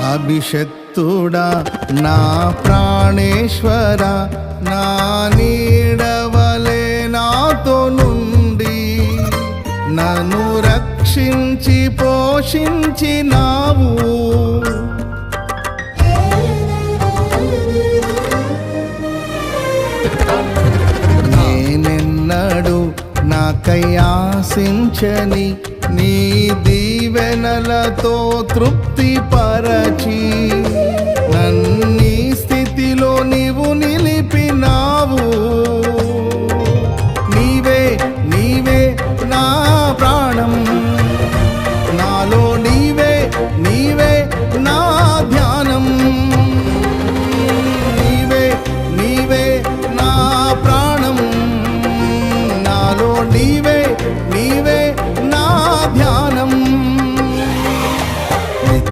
అభిషక్తుడా నా ప్రాణేశ్వర, నా నీడవలే నాతో నుండి నన్ను రక్షించి పోషించినావు. నేనెన్నడు నాకై ఆశించని నీ దీవెనలతో తృప్తి పరచి